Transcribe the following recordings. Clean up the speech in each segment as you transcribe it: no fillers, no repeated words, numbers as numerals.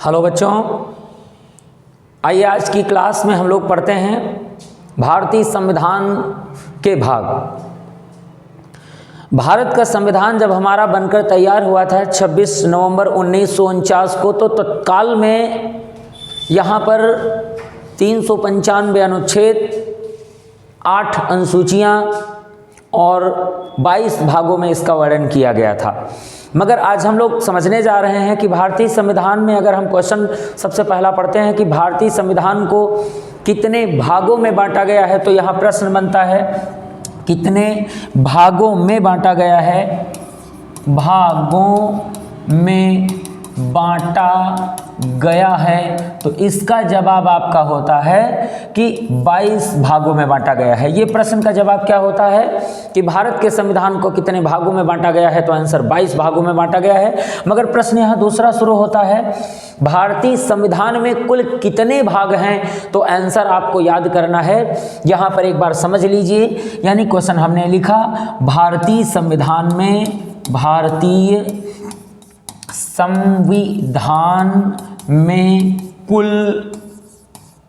Hello बच्चों, आइए आज की क्लास में हम लोग पढ़ते हैं भारतीय संविधान के भाग। भारत का संविधान जब हमारा बनकर तैयार हुआ था 26 नवंबर 1949 को, तो तत्काल में यहाँ पर 395 अनुच्छेद, 8 अनुसूचियाँ और 22 भागों में इसका वर्णन किया गया था। मगर आज हम लोग समझने जा रहे हैं कि भारतीय संविधान में अगर हम क्वेश्चन सबसे पहला पढ़ते हैं कि भारतीय संविधान को कितने भागों में बांटा गया है, तो यहाँ प्रश्न बनता है कितने भागों में बांटा गया है। भागों में बांटा गया है, तो इसका जवाब आपका होता है कि 22 भागों में बांटा गया है। ये प्रश्न का जवाब क्या होता है कि भारत के संविधान को कितने भागों में बांटा गया है, तो आंसर 22 भागों में बांटा गया है। मगर प्रश्न यहाँ दूसरा शुरू होता है, भारतीय संविधान में कुल कितने भाग हैं, तो आंसर आपको याद करना है। यहाँ पर एक बार समझ लीजिए, यानी क्वेश्चन हमने लिखा भारतीय संविधान में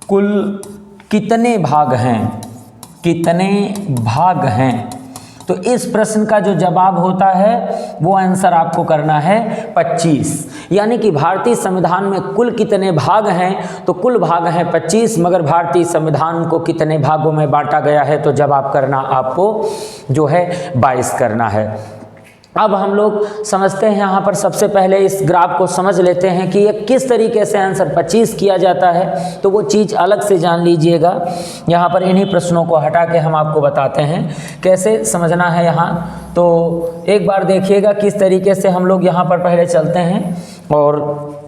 कुल कितने भाग हैं, तो इस प्रश्न का जो जवाब होता है वो आंसर आपको करना है 25। यानी कि भारतीय संविधान में कुल कितने भाग हैं, तो कुल भाग हैं 25, मगर भारतीय संविधान को कितने भागों में बांटा गया है, तो जवाब करना आपको जो है 22 करना है। अब हम लोग समझते हैं, यहाँ पर सबसे पहले इस ग्राफ को समझ लेते हैं कि ये किस तरीके से आंसर 25 किया जाता है, तो वो चीज़ अलग से जान लीजिएगा। यहाँ पर इन्हीं प्रश्नों को हटा के हम आपको बताते हैं कैसे समझना है यहाँ। तो एक बार देखिएगा किस तरीके से हम लोग यहाँ पर पहले चलते हैं और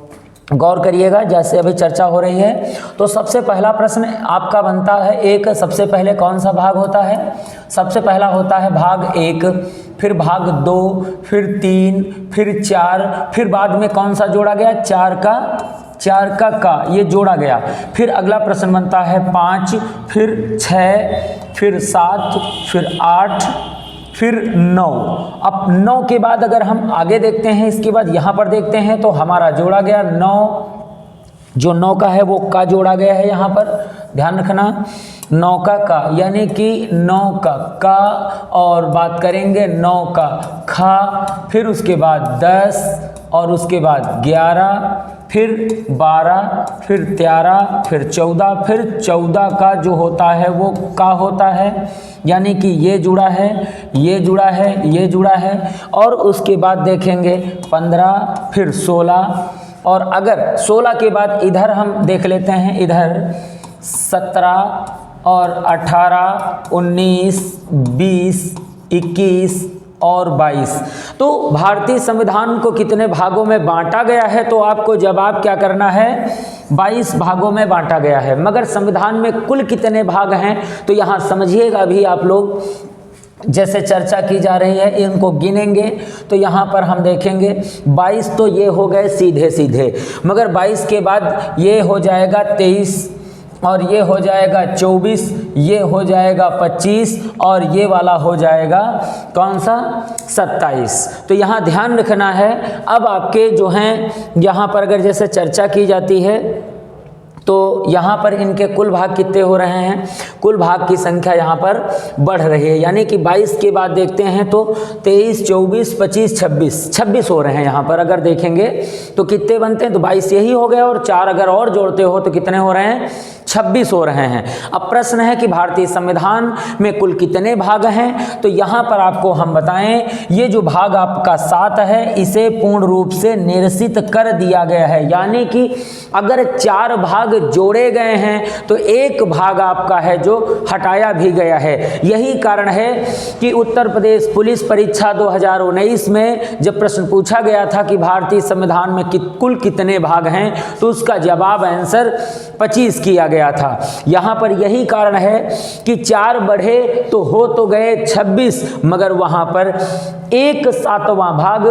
गौर करिएगा जैसे अभी चर्चा हो रही है। तो सबसे पहला प्रश्न आपका बनता है एक, सबसे पहले कौन सा भाग होता है? सबसे पहला होता है भाग 1, फिर भाग 2, फिर 3, फिर 4, फिर बाद में कौन सा जोड़ा गया? 4 का ये जोड़ा गया। फिर अगला प्रश्न बनता है 5, फिर 6, फिर 7, फिर 8, फिर 9। अब 9 के बाद अगर हम आगे देखते हैं, इसके बाद यहाँ पर देखते हैं तो हमारा जोड़ा गया 9, जो 9 का है वो का जोड़ा गया है। यहाँ पर ध्यान रखना 9 का यानी कि 9 का और बात करेंगे 9 का खा, फिर उसके बाद 10 और उसके बाद 11, फिर 12, फिर 13, फिर 14, फिर 14 का जो होता है वो का होता है, यानी कि ये जुड़ा है, ये जुड़ा है, ये जुड़ा है। और उसके बाद देखेंगे 15, फिर 16, और अगर 16 के बाद इधर हम देख लेते हैं, इधर 17 और 18, 19, 20, 21 और 22। तो भारतीय संविधान को कितने भागों में बांटा गया है, तो आपको जवाब क्या करना है? 22 भागों में बांटा गया है। मगर संविधान में कुल कितने भाग हैं, तो यहाँ समझिएगा अभी आप लोग जैसे चर्चा की जा रही है इनको गिनेंगे, तो यहाँ पर हम देखेंगे 22 तो ये हो गए सीधे सीधे, मगर 22 के बाद ये हो जाएगा 23 और ये हो जाएगा 24, ये हो जाएगा 25 और ये वाला हो जाएगा कौन सा? 27। तो यहाँ ध्यान रखना है। अब आपके जो हैं यहाँ पर अगर जैसे चर्चा की जाती है तो यहाँ पर इनके कुल भाग कितने हो रहे हैं? कुल भाग की संख्या यहाँ पर बढ़ रही है, यानी कि 22 के बाद देखते हैं तो 23, 24, 25, 26 हो रहे हैं। यहाँ पर अगर देखेंगे तो कितने बनते हैं? तो 22 यही हो गया, और 4 अगर और जोड़ते हो तो कितने हो रहे हैं? 26 हो रहे हैं। अब प्रश्न है कि भारतीय संविधान में कुल कितने भाग हैं, तो यहाँ पर आपको हम बताएं, ये जो भाग आपका 7 है इसे पूर्ण रूप से निरसित कर दिया गया है, यानी कि अगर 4 भाग जोड़े गए हैं तो एक भाग आपका है जो हटाया भी गया है। यही कारण है कि उत्तर प्रदेश पुलिस परीक्षा 2019 में जब प्रश्न पूछा गया था कि भारतीय संविधान में कुल कितने भाग हैं, तो उसका जवाब आंसर 25 किया गया था। यहाँ पर यही कारण है कि 4 बढ़े तो हो तो गए 26, मगर वहाँ पर एक 7वां भाग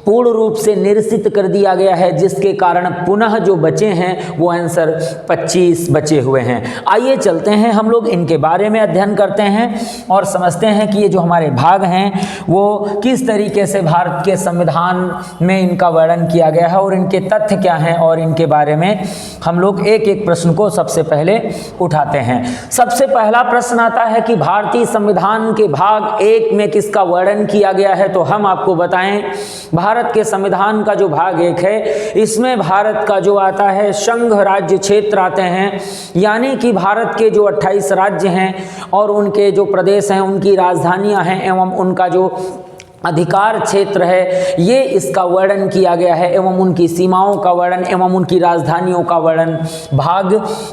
पूर्ण रूप से निरसित कर दिया गया है, जिसके कारण पुनः जो बचे हैं वो आंसर 25 बचे हुए हैं। आइए चलते हैं, हम लोग इनके बारे में अध्ययन करते हैं और समझते हैं कि ये जो हमारे भाग हैं वो किस तरीके से भारत के संविधान में इनका वर्णन किया गया है और इनके तथ्य क्या हैं, और इनके बारे में हम लोग एक एक प्रश्न को सबसे पहले उठाते हैं। सबसे पहला प्रश्न आता है कि भारतीय संविधान के भाग 1 में किसका वर्णन किया गया है। तो हम आपको बताएं, भारत के संविधान का जो भाग 1 है इसमें भारत का जो आता है संघ राज्य क्षेत्र आते हैं, यानी कि भारत के जो 28 राज्य हैं और उनके जो प्रदेश हैं, उनकी राजधानियां हैं एवं उनका जो अधिकार क्षेत्र है, ये इसका वर्णन किया गया है एवं उनकी सीमाओं का वर्णन एवं उनकी राजधानियों का वर्णन भाग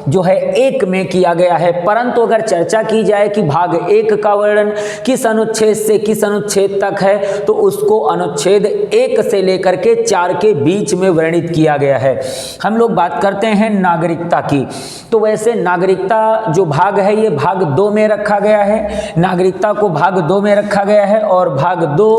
जो है 1 में किया गया है। परंतु अगर चर्चा की जाए कि भाग 1 का वर्णन किस अनुच्छेद से किस अनुच्छेद तक है, तो उसको अनुच्छेद 1 से लेकर के 4 के बीच में वर्णित किया गया है। हम लोग बात करते हैं नागरिकता की, तो वैसे नागरिकता जो भाग है ये भाग 2 में रखा गया है। नागरिकता को भाग 2 में रखा गया है और भाग 2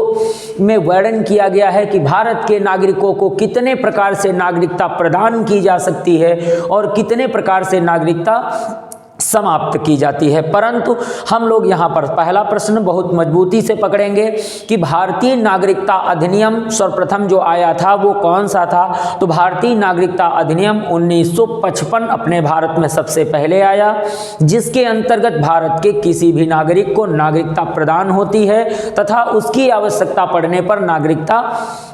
में वर्णन किया गया है कि भारत के नागरिकों को कितने प्रकार से नागरिकता प्रदान की जा सकती है और कितने प्रकार से नागरिकता समाप्त की जाती है। परंतु हम लोग यहाँ पर पहला प्रश्न बहुत मजबूती से पकड़ेंगे कि भारतीय नागरिकता अधिनियम सर्वप्रथम जो आया था वो कौन सा था। तो भारतीय नागरिकता अधिनियम 1955 अपने भारत में सबसे पहले आया, जिसके अंतर्गत भारत के किसी भी नागरिक को नागरिकता प्रदान होती है तथा उसकी आवश्यकता पड़ने पर नागरिकता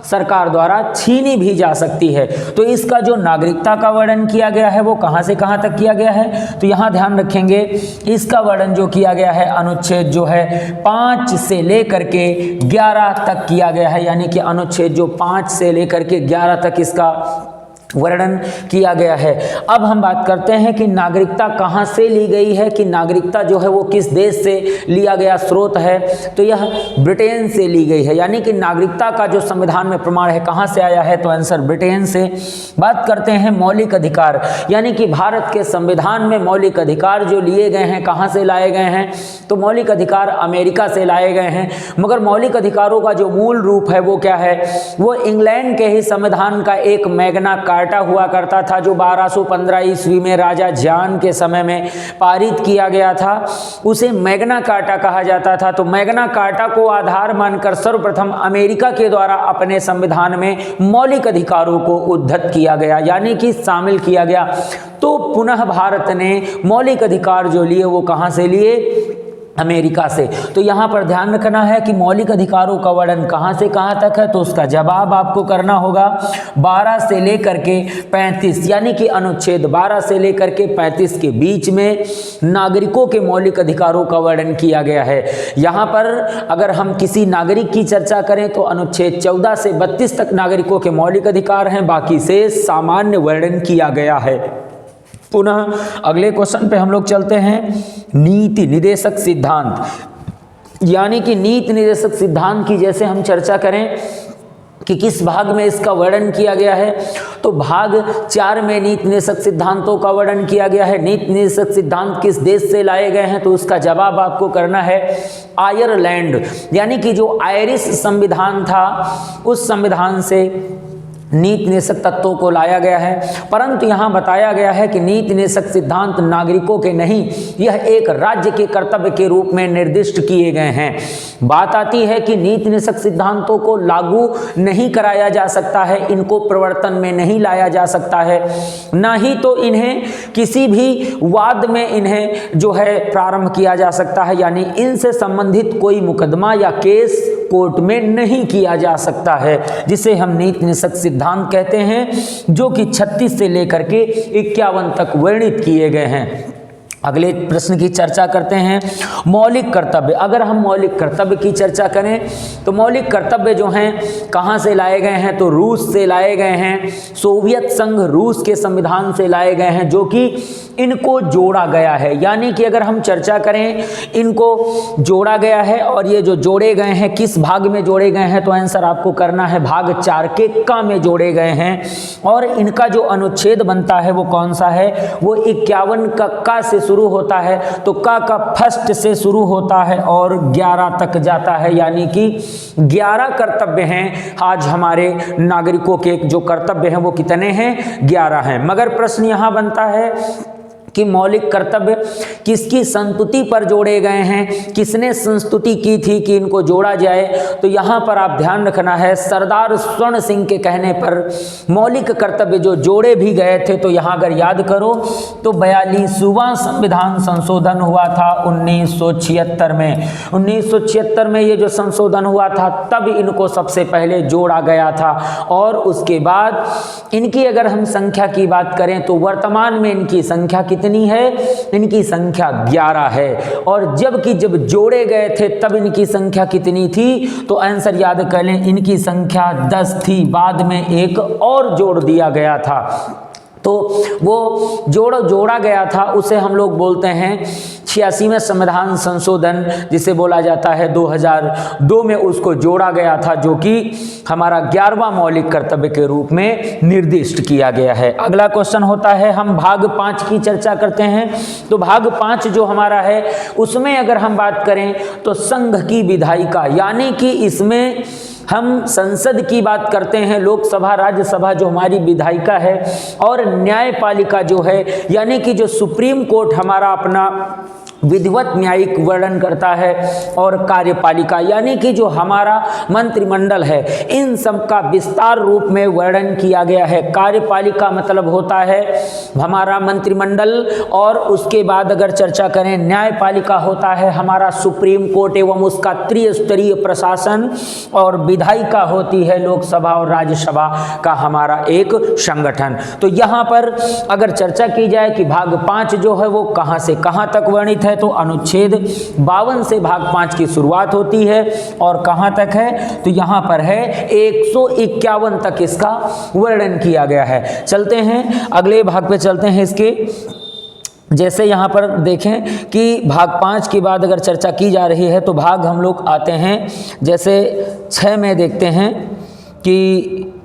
सरकार द्वारा छीनी भी जा सकती है। तो इसका जो नागरिकता का वर्णन किया गया है वो कहाँ से कहाँ तक किया गया है, तो यहाँ ध्यान रखेंगे इसका वर्णन जो किया गया है अनुच्छेद जो है 5 से लेकर के 11 तक किया गया है, यानी कि अनुच्छेद जो 5 से लेकर के 11 तक इसका वर्णन किया गया है। अब हम बात करते हैं कि नागरिकता कहाँ से ली गई है, कि नागरिकता जो है वो किस देश से लिया गया स्रोत है। तो यह ब्रिटेन से ली गई है, यानी कि नागरिकता का जो संविधान में प्रमाण है कहाँ से आया है, तो आंसर ब्रिटेन से। बात करते हैं मौलिक अधिकार, यानी कि भारत के संविधान में मौलिक अधिकार जो लिए गए हैं कहाँ से लाए गए हैं, तो मौलिक अधिकार अमेरिका से लाए गए हैं। मगर मौलिक अधिकारों का जो मूल रूप है वो क्या है, वो इंग्लैंड के ही संविधान का एक मैग्ना कार्टा हुआ करता था, जो 1215 ईस्वी में राजा जॉन के समय में पारित किया गया था, उसे मैग्ना कार्टा कहा जाता था। तो मैग्ना कार्टा को आधार मानकर सर्वप्रथम अमेरिका के द्वारा अपने संविधान में मौलिक अधिकारों को उद्धृत किया गया, यानी कि शामिल किया गया। तो पुनः भारत ने मौलिक अधिकार जो लिए वो कहाँ से लिए, अमेरिका से। तो यहाँ पर ध्यान रखना है कि मौलिक अधिकारों का वर्णन कहाँ से कहाँ तक है, तो उसका जवाब आपको करना होगा 12 से लेकर के 35, यानी कि अनुच्छेद 12 से लेकर के 35 के बीच में नागरिकों के मौलिक अधिकारों का वर्णन किया गया है। यहाँ पर अगर हम किसी नागरिक की चर्चा करें तो अनुच्छेद 14 से 32 तक नागरिकों के मौलिक अधिकार हैं, बाकी से सामान्य वर्णन किया गया है। पुनः अगले क्वेश्चन पे हम लोग चलते हैं, नीति निर्देशक सिद्धांत, यानी कि नीति निर्देशक सिद्धांत की जैसे हम चर्चा करें कि किस भाग में इसका वर्णन किया गया है, तो भाग 4 में नीति निर्देशक सिद्धांतों का वर्णन किया गया है। नीति निर्देशक सिद्धांत किस देश से लाए गए हैं, तो उसका जवाब आपको करना है आयरलैंड, यानी कि जो आयरिश संविधान था उस संविधान से नीति निर्देशक तत्वों को लाया गया है। परंतु यहाँ बताया गया है कि नीति निर्देशक सिद्धांत नागरिकों के नहीं, यह एक राज्य के कर्तव्य के रूप में निर्दिष्ट किए गए हैं। बात आती है कि नीति निर्देशक सिद्धांतों को लागू नहीं कराया जा सकता है, इनको प्रवर्तन में नहीं लाया जा सकता है, ना ही तो इन्हें किसी भी वाद में इन्हें जो है प्रारंभ किया जा सकता है, यानी इनसे संबंधित कोई मुकदमा या केस कोर्ट में नहीं किया जा सकता है, जिसे हम नीति निर्देशक सिद्धांत कहते हैं, जो कि 36 से लेकर के 51 तक वर्णित किए गए हैं। अगले प्रश्न की चर्चा करते हैं, मौलिक कर्तव्य। अगर हम मौलिक कर्तव्य की चर्चा करें तो मौलिक कर्तव्य जो हैं कहाँ से लाए गए हैं, तो रूस से लाए गए हैं, सोवियत संघ रूस के संविधान से लाए गए हैं, जो कि इनको जोड़ा गया है। यानी कि अगर हम चर्चा करें, इनको जोड़ा गया है, और ये जो जोड़े गए हैं किस भाग में जोड़े गए हैं, तो आंसर आपको करना है भाग 4 के क में जोड़े गए हैं। और इनका जो अनुच्छेद बनता है वो कौन सा है, वो 51 का से शुरू होता है तो क का फर्स्ट से शुरू होता है और 11 तक जाता है, यानी कि 11 कर्तव्य हैं। आज हमारे नागरिकों के जो कर्तव्य हैं वो कितने हैं? 11 हैं। मगर प्रश्न यहाँ बनता है कि मौलिक कर्तव्य किसकी संस्तुति पर जोड़े गए हैं, किसने संस्तुति की थी कि इनको जोड़ा जाए? तो यहाँ पर आप ध्यान रखना है, सरदार स्वर्ण सिंह के कहने पर मौलिक कर्तव्य जो जोड़े भी गए थे। तो यहाँ अगर याद करो तो 42वां संविधान संशोधन हुआ था 1976 में। 1976 में ये जो संशोधन हुआ था तब इनको सबसे पहले जोड़ा गया था। और उसके बाद इनकी अगर हम संख्या की बात करें तो वर्तमान में इनकी संख्या कितनी है? इनकी संख्या 11 है। और जबकि जब जोड़े गए थे तब इनकी संख्या कितनी थी? तो आंसर याद कर लें, इनकी संख्या 10 थी। बाद में एक और जोड़ दिया गया था। तो वो जोड़ा गया था उसे हम लोग बोलते हैं 86वें संविधान संशोधन, जिसे बोला जाता है 2002 में उसको जोड़ा गया था, जो कि हमारा 11वां मौलिक कर्तव्य के रूप में निर्दिष्ट किया गया है। अगला क्वेश्चन होता है, हम भाग 5 की चर्चा करते हैं। तो भाग 5 जो हमारा है उसमें अगर हम बात करें तो संघ की विधायिका, यानी कि इसमें हम संसद की बात करते हैं, लोकसभा राज्यसभा जो हमारी विधायिका है, और न्यायपालिका जो है यानी कि जो सुप्रीम कोर्ट हमारा अपना विधिवत न्यायिक वर्णन करता है, और कार्यपालिका यानी कि जो हमारा मंत्रिमंडल है, इन सब का विस्तार रूप में वर्णन किया गया है। कार्यपालिका मतलब होता है हमारा मंत्रिमंडल, और उसके बाद अगर चर्चा करें न्यायपालिका होता है हमारा सुप्रीम कोर्ट एवं उसका त्रिस्तरीय प्रशासन, और विधायिका होती है लोकसभा और राज्यसभा का हमारा एक संगठन। तो यहाँ पर अगर चर्चा की जाए कि भाग 5 जो है वो कहाँ से कहाँ तक वर्णित है, तो अनुच्छेद 52 से भाग 5 की शुरुआत होती है, और कहाँ तक है? तो यहाँ पर है 151 तक इसका वर्णन किया गया है। चलते हैं अगले भाग पे चलते हैं इसके। जैसे यहाँ पर देखें कि भाग 5 के बाद अगर चर्चा की जा रही है तो भाग हम लोग आते हैं जैसे 6 में देखते हैं कि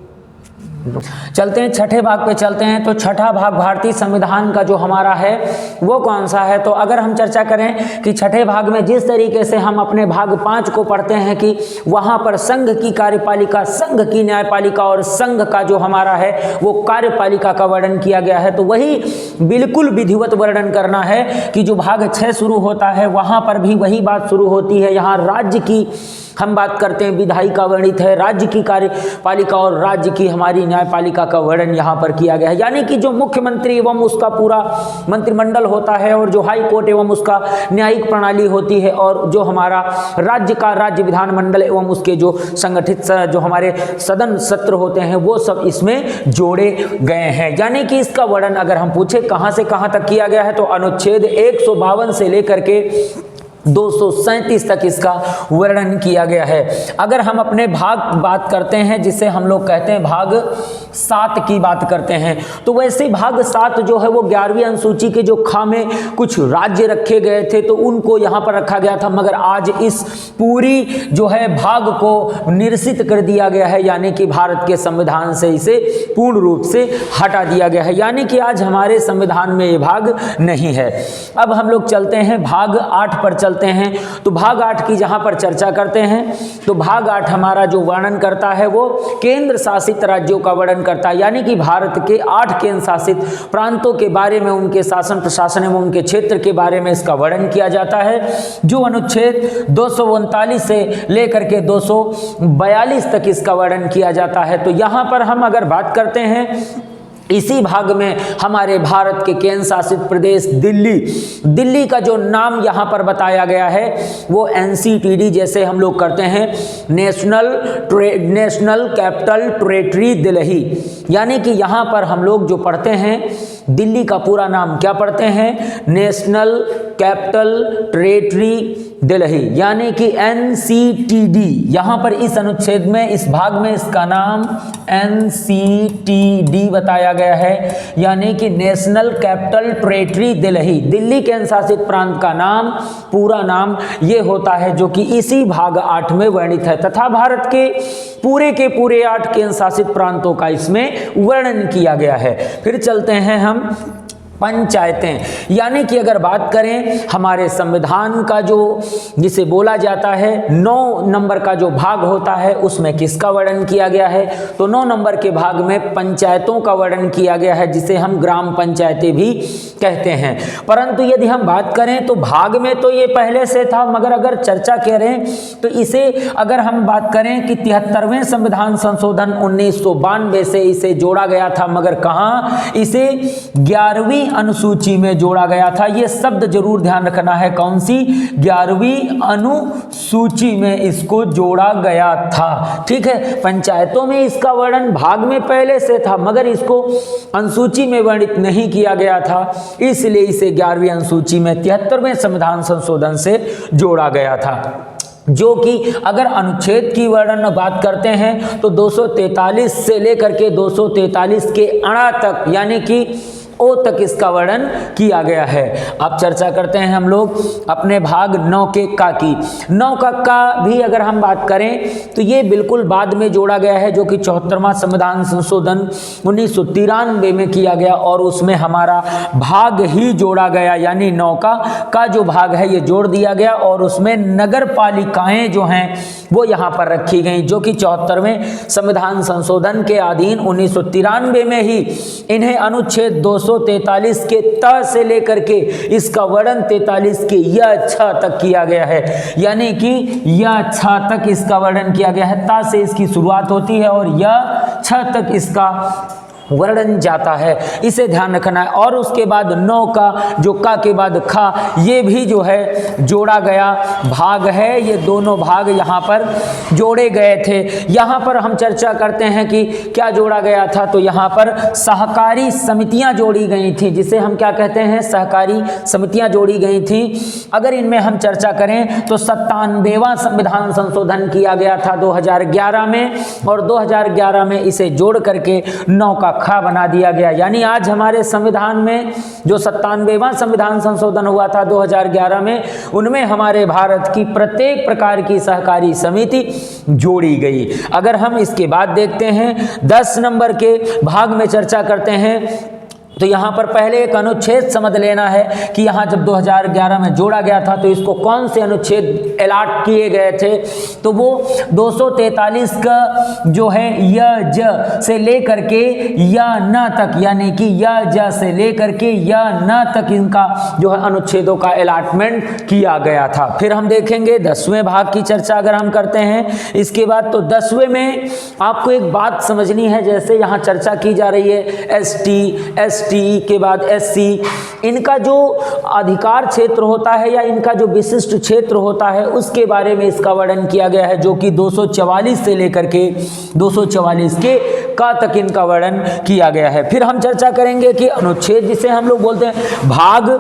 चलते हैं छठे भाग पे चलते हैं। तो छठा भाग भारतीय संविधान का जो हमारा है वो कौन सा है? तो अगर हम चर्चा करें कि छठे भाग में जिस तरीके से हम अपने भाग 5 को पढ़ते हैं कि वहाँ पर संघ की कार्यपालिका, संघ की न्यायपालिका और संघ का जो हमारा है वो कार्यपालिका का वर्णन किया गया है, तो वही बिल्कुल विधिवत वर्णन करना है कि जो भाग 6 शुरू होता है वहाँ पर भी वही बात शुरू होती है। यहाँ राज्य की हम बात करते हैं, विधायिका वर्णित है, राज्य की कार्यपालिका और राज्य की हमारी न्यायपालिका का वर्णन यहाँ पर किया गया है। यानी कि जो मुख्यमंत्री एवं उसका पूरा मंत्रिमंडल होता है, और जो हाई कोर्ट एवं उसका न्यायिक प्रणाली होती है, और जो हमारा राज्य का राज्य विधानमंडल एवं उसके जो संगठित जो हमारे सदन सत्र होते हैं वो सब इसमें जोड़े गए हैं। यानी कि इसका वर्णन अगर हम पूछे कहाँ से कहाँ तक किया गया है तो अनुच्छेद 152 से लेकर के 237 तक इसका वर्णन किया गया है। अगर हम अपने भाग बात करते हैं जिसे हम लोग कहते हैं भाग 7 की बात करते हैं, तो वैसे भाग 7 जो है वो 11वीं अनुसूची के जो खामे कुछ राज्य रखे गए थे तो उनको यहाँ पर रखा गया था, मगर आज इस पूरी जो है भाग को निरसित कर दिया गया है, यानी कि भारत के संविधान से इसे पूर्ण रूप से हटा दिया गया है। यानी कि आज हमारे संविधान में ये भाग नहीं है। अब हम लोग चलते हैं भाग 8 पर चलते हैं। तो भाग 8 की जहां पर चर्चा करते हैं तो भाग 8 हमारा जो वर्णन करता है वो केंद्र शासित राज्यों का वर्णन करता है, यानी कि भारत के 8 केंद्र शासित प्रांतों के बारे में, उनके शासन प्रशासन एवं उनके क्षेत्र के बारे में इसका वर्णन किया जाता है, जो अनुच्छेद 239 से लेकर के 242 तक इसका वर्णन किया जाता है। तो यहाँ पर हम अगर बात करते हैं इसी भाग में हमारे भारत के केंद्र शासित प्रदेश दिल्ली का जो नाम यहाँ पर बताया गया है वो NCTD जैसे हम लोग करते हैं, नेशनल कैपिटल टेरिटरी दिल्ली, यानी कि यहाँ पर हम लोग जो पढ़ते हैं दिल्ली का पूरा नाम क्या पढ़ते हैं? नेशनल कैपिटल टेरिटरी दिल्ली, यानी कि NCTD। यहाँ पर इस अनुच्छेद में इस भाग में इसका नाम NCTD बताया गया है, यानी कि national capital territory Delhi. Delhi केंद्र शासित प्रांत का नाम, पूरा नाम ये होता है जो कि इसी भाग 8 में वर्णित है, तथा भारत के पूरे 8 केंद्र शासित प्रांतों का इसमें वर्णन किया गया है। फिर चलते हैं हम पंचायतें, यानी कि अगर बात करें हमारे संविधान का जो जिसे बोला जाता है 9 नंबर का जो भाग होता है उसमें किसका वर्णन किया गया है, तो 9 नंबर के भाग में पंचायतों का वर्णन किया गया है, जिसे हम ग्राम पंचायतें भी कहते हैं। परंतु यदि हम बात करें तो भाग में तो ये पहले से था, मगर अगर चर्चा करें तो इसे अगर हम बात करें कि 73वें संविधान संशोधन 1992 से इसे जोड़ा गया था, मगर कहाँ, इसे 11वीं अनुसूची में जोड़ा गया था। यह शब्द जरूर ध्यान रखना है, कौन सी, 11वीं अनुसूची में इसको जोड़ा गया था। ठीक है, पंचायतों में इसका वर्णन भाग में पहले से था, मगर इसको अनुसूची में वर्णित नहीं किया गया था, इसलिए इसे 11वीं अनुसूची में 73वें संविधान संशोधन से जोड़ा गया था। जो कि अगर अनुच्छेद की वर्णन बात करते हैं तो 243 से लेकर के 243 के अणा तक, यानी कि ओ तक इसका वर्णन किया गया है। अब चर्चा करते हैं हम लोग अपने भाग 9 के का की। 9 का भी अगर हम बात करें तो ये बिल्कुल बाद में जोड़ा गया है, जो कि 74वां संविधान संशोधन 1993 में किया गया और उसमें हमारा भाग ही जोड़ा गया, यानी 9 का जो भाग है ये जोड़ दिया गया और उसमें नगर पालिकाएं जो हैं वो यहाँ पर रखी गई, जो कि 74वें संविधान संशोधन के अधीन 1993 में ही इन्हें अनुच्छेद 243 के त से लेकर के इसका वर्णन 43 के य छ तक किया गया है, यानी कि य छ तक इसका वर्णन किया गया है। ता से इसकी शुरुआत होती है और य छ तक इसका वर्णन जाता है, इसे ध्यान रखना है। और उसके बाद 9 का जो का के बाद खा, ये भी जो है जोड़ा गया भाग है। ये दोनों भाग यहाँ पर जोड़े गए थे। यहाँ पर हम चर्चा करते हैं कि क्या जोड़ा गया था, तो यहाँ पर सहकारी समितियाँ जोड़ी गई थी, जिसे हम क्या कहते हैं, सहकारी समितियाँ जोड़ी गई थी। अगर इनमें हम चर्चा करें तो 97वां संविधान संशोधन किया गया था 2011 में, और 2011 में इसे जोड़ करके 9 का खा बना दिया गया। यानी आज हमारे संविधान में जो 97वां संविधान संशोधन हुआ था 2011 में, उनमें हमारे भारत की प्रत्येक प्रकार की सहकारी समिति जोड़ी गई। अगर हम इसके बाद देखते हैं 10 नंबर के भाग में चर्चा करते हैं, तो यहाँ पर पहले एक अनुच्छेद समझ लेना है कि यहाँ जब 2011 में जोड़ा गया था तो इसको कौन से अनुच्छेद अलॉट किए गए थे, तो वो 243 का जो है य ज से लेकर के या न तक, यानी कि य ज से लेकर के या न तक इनका जो है अनुच्छेदों का अलॉटमेंट किया गया था। फिर हम देखेंगे 10वें भाग की चर्चा अगर हम करते हैं इसके बाद, तो 10वें में आपको एक बात समझनी है। जैसे यहाँ चर्चा की जा रही है एसटी के बाद एससी, इनका जो अधिकार क्षेत्र होता है या इनका जो विशिष्ट क्षेत्र होता है उसके बारे में इसका वर्णन किया गया है, जो कि 244 से लेकर के 244 के का तक इनका वर्णन किया गया है। फिर हम चर्चा करेंगे कि अनुच्छेद जिसे हम लोग बोलते हैं भाग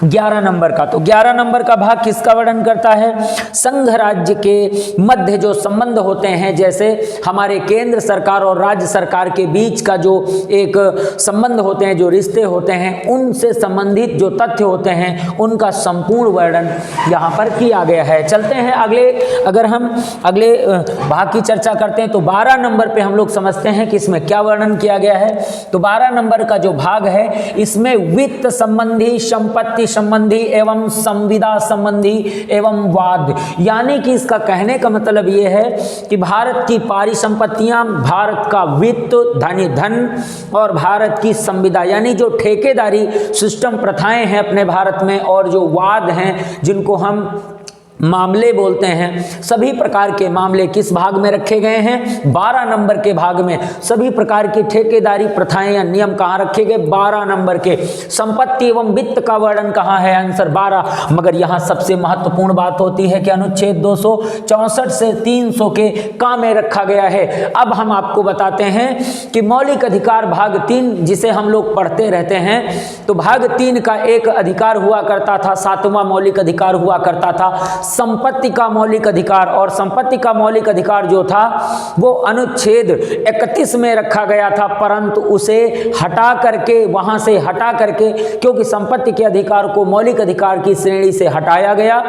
11 नंबर का, तो 11 नंबर का भाग किसका वर्णन करता है, संघ राज्य के मध्य जो संबंध होते हैं, जैसे हमारे केंद्र सरकार और राज्य सरकार के बीच का जो एक संबंध होते हैं, जो रिश्ते होते हैं, उनसे संबंधित जो तथ्य होते हैं उनका संपूर्ण वर्णन यहाँ पर किया गया है। चलते हैं अगले, अगर हम अगले भाग की चर्चा करते हैं तो 12 नंबर पे हम लोग समझते हैं कि इसमें क्या वर्णन किया गया है। तो 12 नंबर का जो भाग है इसमें वित्त संबंधी, संपत्ति संबंधी एवं संविदा संबंधी एवं वाद, यानी कि इसका कहने का मतलब ये है कि भारत की परिसंपत्तियां, भारत का वित्त धन और भारत की संविदा, यानी जो ठेकेदारी सिस्टम प्रथाएं हैं अपने भारत में, और जो वाद हैं जिनको हम मामले बोलते हैं, सभी प्रकार के मामले किस भाग में रखे गए हैं, 12 नंबर के भाग में। सभी प्रकार की ठेकेदारी प्रथाएं या नियम कहाँ रखे गए, 12 नंबर के। संपत्ति एवं वित्त का वर्णन कहाँ है, आंसर 12। मगर यहाँ सबसे महत्वपूर्ण बात होती है कि अनुच्छेद 264 से 300 के का में रखा गया है। अब हम आपको बताते हैं कि मौलिक अधिकार भाग 3 जिसे हम लोग पढ़ते रहते हैं, तो भाग 3 का एक अधिकार हुआ करता था, 7वां मौलिक अधिकार हुआ करता था। संपत्ति का मौलिक अधिकार, और संपत्ति का मौलिक अधिकार जो था वो अनुच्छेद 31 में रखा गया था, परंतु उसे हटा करके, वहां से हटा करके, क्योंकि संपत्ति के अधिकार को मौलिक अधिकार की श्रेणी से हटाया गया,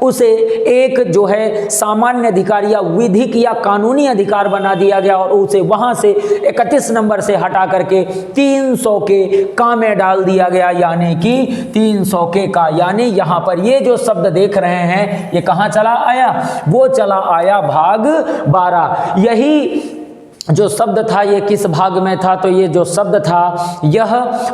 उसे एक जो है सामान्य अधिकार या विधिक या कानूनी अधिकार बना दिया गया, और उसे वहां से 31 नंबर से हटा करके 300 के का में डाल दिया गया, यानी कि 300 के का। यानी यहां पर ये जो शब्द देख रहे हैं ये कहां चला आया, वो चला आया भाग 12। यही जो शब्द था ये किस भाग में था, तो ये जो शब्द था यह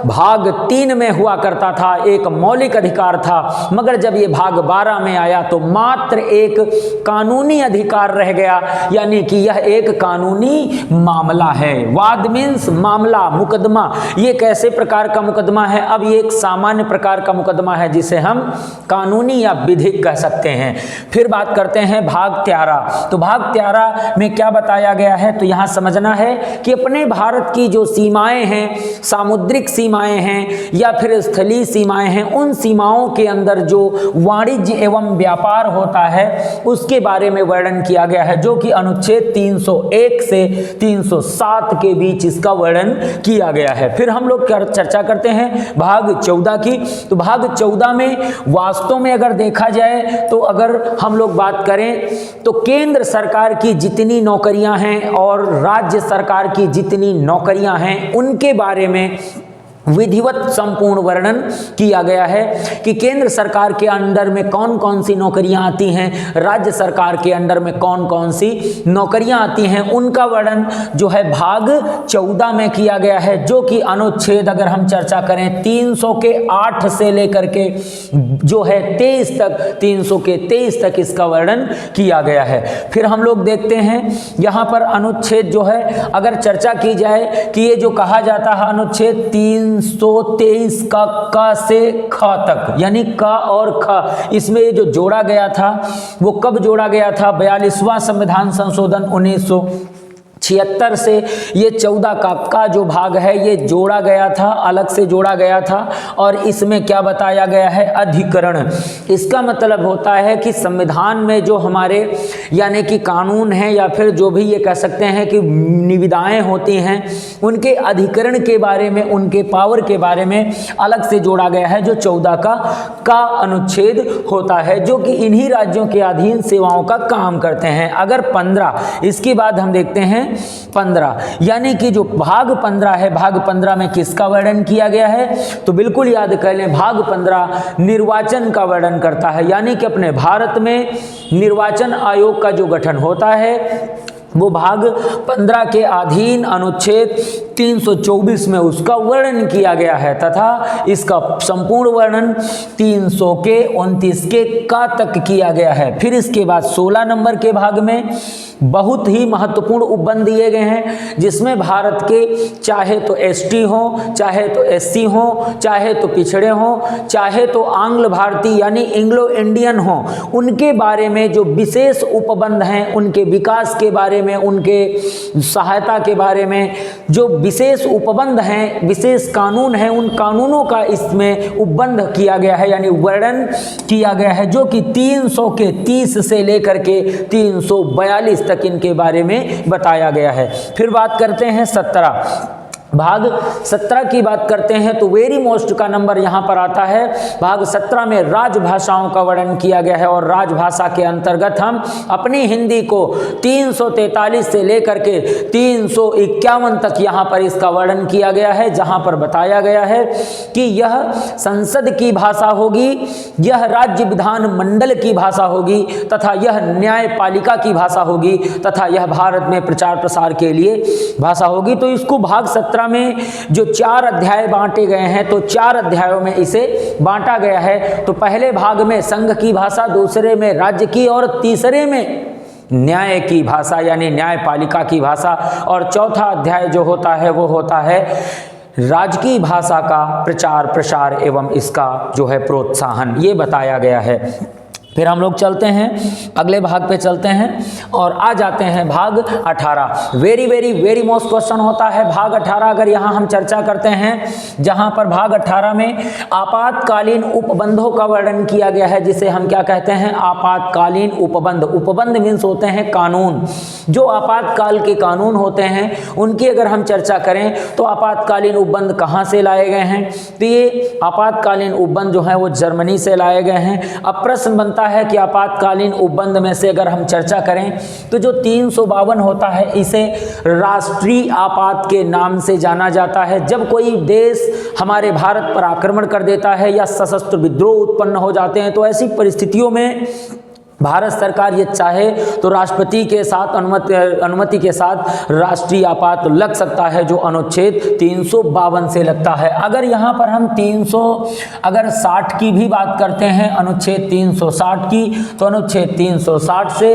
भाग 3 में हुआ करता था, एक मौलिक अधिकार था, मगर जब ये भाग 12 में आया तो मात्र एक कानूनी अधिकार रह गया, यानी कि यह एक कानूनी मामला है। वाद मीन्स मामला, मुकदमा। ये कैसे प्रकार का मुकदमा है, अब ये एक सामान्य प्रकार का मुकदमा है जिसे हम कानूनी या विधिक कह सकते हैं। फिर बात करते हैं भाग 13। तो भाग 13 में क्या बताया गया है, तो यहाँ समझना है कि अपने भारत की जो सीमाएं हैं, सामुद्रिक सीमाएं हैं या फिर स्थलीय सीमाएं हैं, उन सीमाओं के अंदर जो वाणिज्य एवं व्यापार होता है उसके बारे में वर्णन किया गया है, जो कि अनुच्छेद 301 से 307 के बीच इसका वर्णन किया गया है। फिर हम लोग चर्चा करते हैं भाग 14 की। तो भाग 14 में वास्तव में अगर देखा जाए तो अगर हम लोग बात करें तो केंद्र सरकार की जितनी नौकरियां हैं और राज्य सरकार की जितनी नौकरियां हैं उनके बारे में विधिवत संपूर्ण वर्णन किया गया है कि केंद्र सरकार के अंडर में कौन कौन सी नौकरियां आती हैं, राज्य सरकार के अंडर में कौन कौन सी नौकरियां आती हैं, उनका वर्णन जो है भाग 14 में किया गया है, जो कि अनुच्छेद अगर हम चर्चा करें 300 के 8 से लेकर के जो है 23 तक, 300 के 23 तक इसका वर्णन किया गया है। फिर हम लोग देखते हैं यहाँ पर अनुच्छेद जो है अगर चर्चा की जाए कि ये जो कहा जाता है अनुच्छेद 323 का से ख तक, यानी का और ख, इसमें ये जो जोड़ा गया था वो कब जोड़ा गया था, 42वां संविधान संशोधन 1976 से ये 14 का जो भाग है ये जोड़ा गया था, अलग से जोड़ा गया था। और इसमें क्या बताया गया है, अधिकरण। इसका मतलब होता है कि संविधान में जो हमारे यानी कि कानून है या फिर जो भी ये कह सकते हैं कि निविदाएं होती हैं, उनके अधिकरण के बारे में, उनके पावर के बारे में अलग से जोड़ा गया है, जो 14 का अनुच्छेद होता है, जो कि इन्हीं राज्यों के अधीन सेवाओं का काम करते हैं। अगर 15, इसके बाद हम देखते हैं 15, यानी कि जो भाग 15 है, भाग 15 में किसका वर्णन किया गया है, तो बिल्कुल याद कर लें, भाग 15 निर्वाचन का वर्णन करता है, यानी कि अपने भारत में निर्वाचन आयोग का जो गठन होता है वो भाग 15 के अधीन अनुच्छेद 324 में उसका वर्णन किया गया है, तथा इसका संपूर्ण वर्णन 300 के 29 के का तक किया गया है। फिर इसके बाद 16 नंबर के भाग में बहुत ही महत्वपूर्ण उपबंध दिए गए हैं, जिसमें भारत के चाहे तो एसटी हो, चाहे तो एससी हो, चाहे तो पिछड़े हो, चाहे तो आंग्ल भारतीय यानी इंग्लो इंडियन हो, उनके बारे में जो विशेष उपबंध हैं, उनके विकास के बारे में, उनके सहायता के बारे में जो विशेष उपबंध हैं, विशेष कानून हैं, उन कानूनों का इसमें उपबंध किया गया है, यानी वर्णन किया गया है, जो कि 300 के 30 से लेकर के 342 तक इनके बारे में बताया गया है। फिर बात करते हैं 17, भाग 17 की बात करते हैं तो वेरी मोस्ट का नंबर यहाँ पर आता है। भाग 17 में राजभाषाओं का वर्णन किया गया है, और राजभाषा के अंतर्गत हम अपनी हिंदी को 343 से लेकर के 351 तक यहाँ पर इसका वर्णन किया गया है, जहाँ पर बताया गया है कि यह संसद की भाषा होगी, यह राज्य विधान मंडल की भाषा होगी, तथा यह न्यायपालिका की भाषा होगी, तथा यह भारत में प्रचार प्रसार के लिए भाषा होगी। तो इसको भाग 17 में जो 4 अध्याय बांटे गए हैं, तो 4 अध्यायों में इसे बांटा गया है। तो पहले भाग में संघ की भाषा, दूसरे में राज्य की, और तीसरे में न्याय की भाषा यानी न्यायपालिका की भाषा, और चौथा अध्याय जो होता है वो होता है राजकीय भाषा का प्रचार प्रसार एवं इसका जो है प्रोत्साहन, ये बताया गया है। फिर हम लोग चलते हैं अगले भाग पे चलते हैं और आ जाते हैं भाग 18। Very very very most question होता है भाग 18। अगर यहाँ हम चर्चा करते हैं जहाँ पर भाग 18 में आपातकालीन उपबंधों का वर्णन किया गया है, जिसे हम क्या कहते हैं, आपातकालीन उपबंध। उपबंध मीन्स होते हैं कानून। जो आपातकाल के कानून होते हैं उनकी अगर हम चर्चा करें तो आपातकालीन उपबंध कहाँ से लाए गए हैं, तो ये आपातकालीन उपबंध जो है वो जर्मनी से लाए गए हैं। अब प्रश्न बनता है कि आपातकालीन उपबंध में से अगर हम चर्चा करें तो जो 352 होता है इसे राष्ट्रीय आपात के नाम से जाना जाता है। जब कोई देश हमारे भारत पर आक्रमण कर देता है या सशस्त्र विद्रोह उत्पन्न हो जाते हैं तो ऐसी परिस्थितियों में भारत सरकार ये चाहे तो राष्ट्रपति के साथ अनुमति के साथ राष्ट्रीय आपात लग सकता है, जो अनुच्छेद 352 से लगता है। अगर यहाँ पर हम 360 की भी बात करते हैं, अनुच्छेद 360 की, तो अनुच्छेद 360 से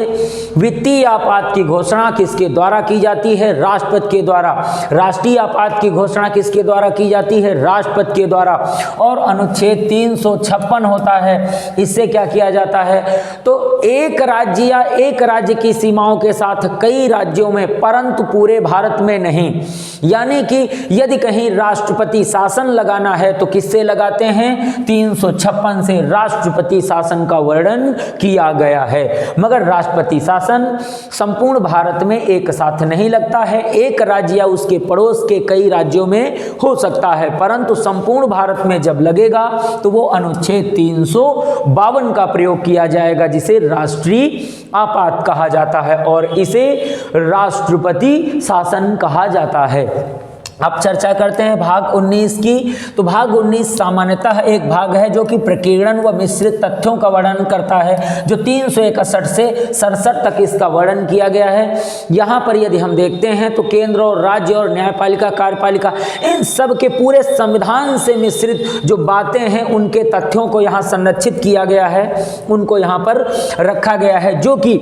वित्तीय आपात की घोषणा किसके द्वारा की जाती है, राष्ट्रपति के द्वारा। राष्ट्रीय आपात की घोषणा किसके द्वारा की जाती है, राष्ट्रपति के द्वारा। और अनुच्छेद 356 होता है, इससे क्या किया जाता है, तो एक राज्य या एक राज्य की सीमाओं के साथ कई राज्यों में, परंतु पूरे भारत में नहीं। यानी कि यदि कहीं राष्ट्रपति शासन लगाना है तो किससे लगाते हैं, 356 से राष्ट्रपति शासन का वर्णन किया गया है। मगर राष्ट्रपति शासन संपूर्ण भारत में एक साथ नहीं लगता है, एक राज्य या उसके पड़ोस के कई राज्यों में हो सकता है, परंतु संपूर्ण भारत में जब लगेगा तो वो अनुच्छेद 352 का प्रयोग किया जाएगा, जिसे राष्ट्रीय आपात कहा जाता है और इसे राष्ट्रपति शासन कहा जाता है। अब चर्चा करते हैं भाग 19 की। तो भाग 19 सामान्यतः एक भाग है जो कि प्रकीर्णन व मिश्रित तथ्यों का वर्णन करता है, जो 361 से 67 तक इसका वर्णन किया गया है। यहाँ पर यदि हम देखते हैं तो केंद्र और राज्य और न्यायपालिका, कार्यपालिका, इन सब के पूरे संविधान से मिश्रित जो बातें हैं उनके तथ्यों को यहाँ संरक्षित किया गया है, उनको यहाँ पर रखा गया है, जो कि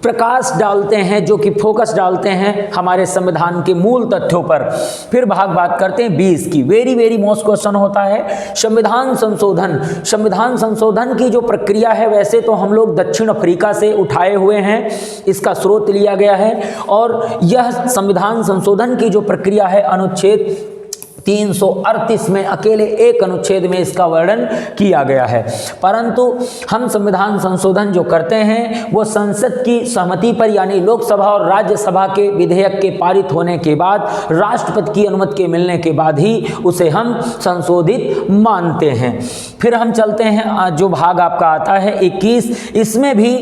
प्रकाश डालते हैं, जो कि फोकस डालते हैं हमारे संविधान के मूल तथ्यों पर। फिर बात करते हैं 20 की। वेरी वेरी मोस्ट क्वेश्चन होता है संविधान संशोधन। संविधान संशोधन की जो प्रक्रिया है, वैसे तो हम लोग दक्षिण अफ्रीका से उठाए हुए हैं, इसका स्रोत लिया गया है, और यह संविधान संशोधन की जो प्रक्रिया है अनुच्छेद 338 में, अकेले एक अनुच्छेद में इसका वर्णन किया गया है। परंतु हम संविधान संशोधन जो करते हैं वो संसद की सहमति पर, यानी लोकसभा और राज्यसभा के विधेयक के पारित होने के बाद, राष्ट्रपति की अनुमति के मिलने के बाद ही उसे हम संशोधित मानते हैं। फिर हम चलते हैं जो भाग आपका आता है 21, इसमें भी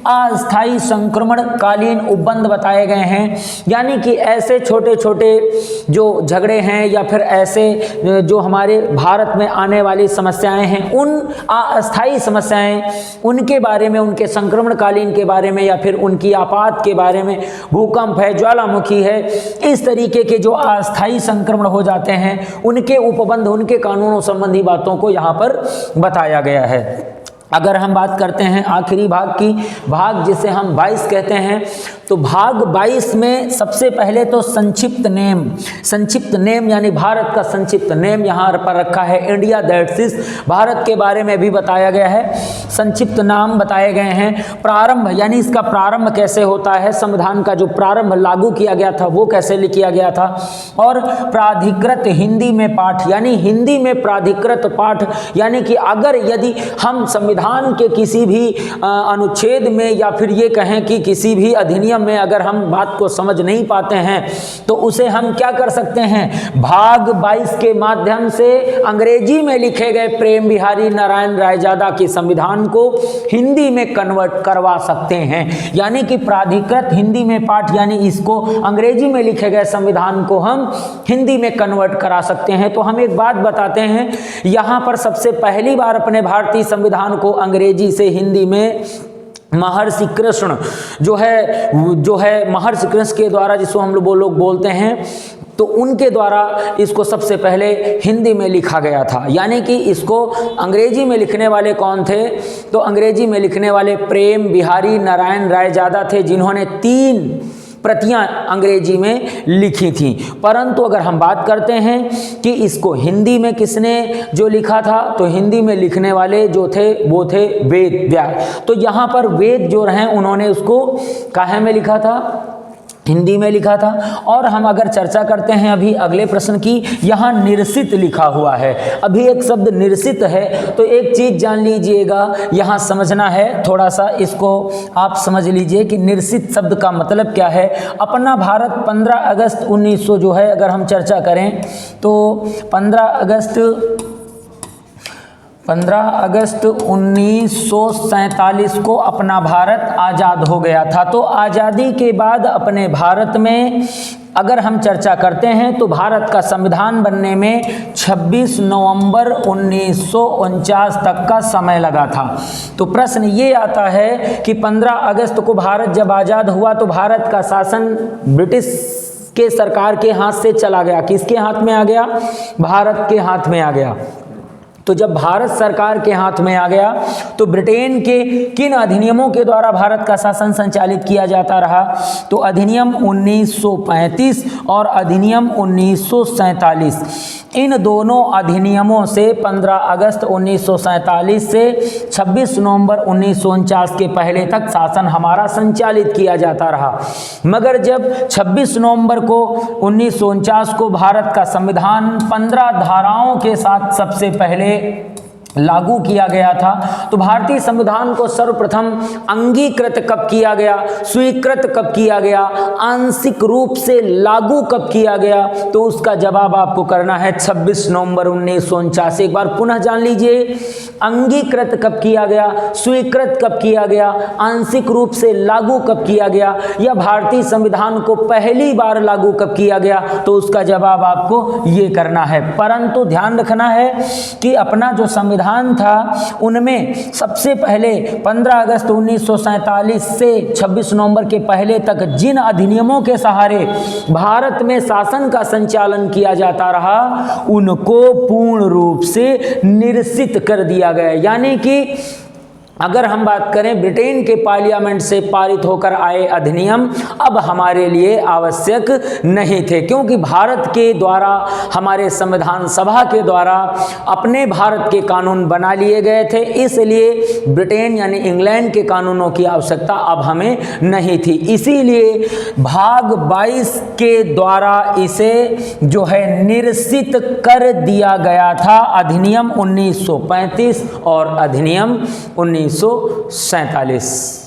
अस्थायी संक्रमणकालीन उपबंध बताए गए हैं, यानी कि ऐसे छोटे छोटे जो झगड़े हैं या फिर ऐसे जो हमारे भारत में आने वाली समस्याएं हैं, उन अस्थायी समस्याएं, उनके बारे में, उनके संक्रमणकालीन के बारे में, या फिर उनकी आपात के बारे में, भूकंप है, ज्वालामुखी है, इस तरीके के जो अस्थायी संक्रमण हो जाते हैं उनके उपबंध, उनके कानूनों संबंधी बातों को यहाँ पर बताया गया है। अगर हम बात करते हैं आखिरी भाग की, भाग जिसे हम 22 कहते हैं, तो भाग 22 में सबसे पहले तो संक्षिप्त नेम यानी भारत का संक्षिप्त नेम यहाँ पर रखा है, इंडिया दैट इज, भारत के बारे में भी बताया गया है, संक्षिप्त नाम बताए गए हैं। प्रारंभ यानी इसका प्रारंभ कैसे होता है, संविधान का जो प्रारंभ लागू किया गया था वो कैसे किया गया था, और प्राधिकृत हिंदी में पाठ, यानी हिंदी में प्राधिकृत पाठ, यानी कि अगर यदि हम संविधान के किसी भी अनुच्छेद में या फिर ये कहें कि किसी भी अधिनियम में अगर हम बात को समझ नहीं पाते हैं तो उसे हम क्या कर सकते हैं, भाग 22 के माध्यम से अंग्रेजी में लिखे गए प्रेम बिहारी नारायण रायजादा के संविधान को हिंदी में कन्वर्ट करवा सकते हैं। यानी कि प्राधिकृत हिंदी में पाठ, यानी इसको अंग्रेजी में लिखे गए संविधान को हम हिंदी में कन्वर्ट करा सकते हैं। तो हम एक बात बताते हैं, यहाँ पर सबसे पहली बार अपने भारतीय संविधान को अंग्रेजी से हिंदी में महर्षि कृष्ण जो है महर्षि कृष्ण के द्वारा, जिसको हम लोग बोलते हैं, तो उनके द्वारा इसको सबसे पहले हिंदी में लिखा गया था। यानी कि इसको अंग्रेजी में लिखने वाले कौन थे, तो अंग्रेजी में लिखने वाले प्रेम बिहारी नारायण रायजादा थे, जिन्होंने 3 प्रतियां अंग्रेजी में लिखी थी। परंतु अगर हम बात करते हैं कि इसको हिंदी में किसने जो लिखा था, तो हिंदी में लिखने वाले जो थे वो थे वेद व्यास। तो यहाँ पर वेद जो रहे उन्होंने उसको काहे में लिखा था, हिंदी में लिखा था। और हम अगर चर्चा करते हैं अभी अगले प्रश्न की, यहाँ निरसित लिखा हुआ है। अभी एक शब्द निरसित है, तो एक चीज जान लीजिएगा, यहाँ समझना है थोड़ा सा, इसको आप समझ लीजिए कि निरसित शब्द का मतलब क्या है। अपना भारत 15 अगस्त 1900 जो है, अगर हम चर्चा करें तो 15 अगस्त 1947 को अपना भारत आज़ाद हो गया था। तो आज़ादी के बाद अपने भारत में अगर हम चर्चा करते हैं तो भारत का संविधान बनने में 26 नवंबर 1949 तक का समय लगा था। तो प्रश्न ये आता है कि 15 अगस्त को भारत जब आज़ाद हुआ तो भारत का शासन ब्रिटिश के सरकार के हाथ से चला गया। किसके हाथ में आ गया? भारत के हाथ में आ गया। तो जब भारत सरकार के हाथ में आ गया तो ब्रिटेन के किन अधिनियमों के द्वारा भारत का शासन संचालित किया जाता रहा? तो अधिनियम 1935 और अधिनियम 1947, इन दोनों अधिनियमों से 15 अगस्त 1947 से 26 नवंबर 1949 के पहले तक शासन हमारा संचालित किया जाता रहा। मगर जब 26 नवंबर को 1949 को भारत का संविधान 15 धाराओं के साथ सबसे पहले लागू किया गया था, तो भारतीय संविधान को सर्वप्रथम अंगीकृत कब किया गया, स्वीकृत कब किया गया, आंशिक रूप से लागू कब किया गया? तो उसका जवाब आपको करना है 26 नवंबर 1949। एक बार पुनः जान लीजिए, अंगीकृत कब किया गया, स्वीकृत कब किया गया, आंशिक रूप से लागू कब किया गया, या भारतीय संविधान को पहली बार लागू कब किया गया? तो उसका जवाब आपको ये करना है। परंतु ध्यान रखना है कि अपना जो संविधान था उनमें सबसे पहले 15 अगस्त 1947 से 26 नवंबर के पहले तक जिन अधिनियमों के सहारे भारत में शासन का संचालन किया जाता रहा, उनको पूर्ण रूप से निरसित कर दिया गया। यानी कि अगर हम बात करें ब्रिटेन के पार्लियामेंट से पारित होकर आए अधिनियम अब हमारे लिए आवश्यक नहीं थे, क्योंकि भारत के द्वारा, हमारे संविधान सभा के द्वारा अपने भारत के कानून बना लिए गए थे। इसलिए ब्रिटेन यानी इंग्लैंड के कानूनों की आवश्यकता अब हमें नहीं थी। इसीलिए भाग 22 के द्वारा इसे जो है निरसित कर दिया गया था, अधिनियम 1935 और अधिनियम 1947।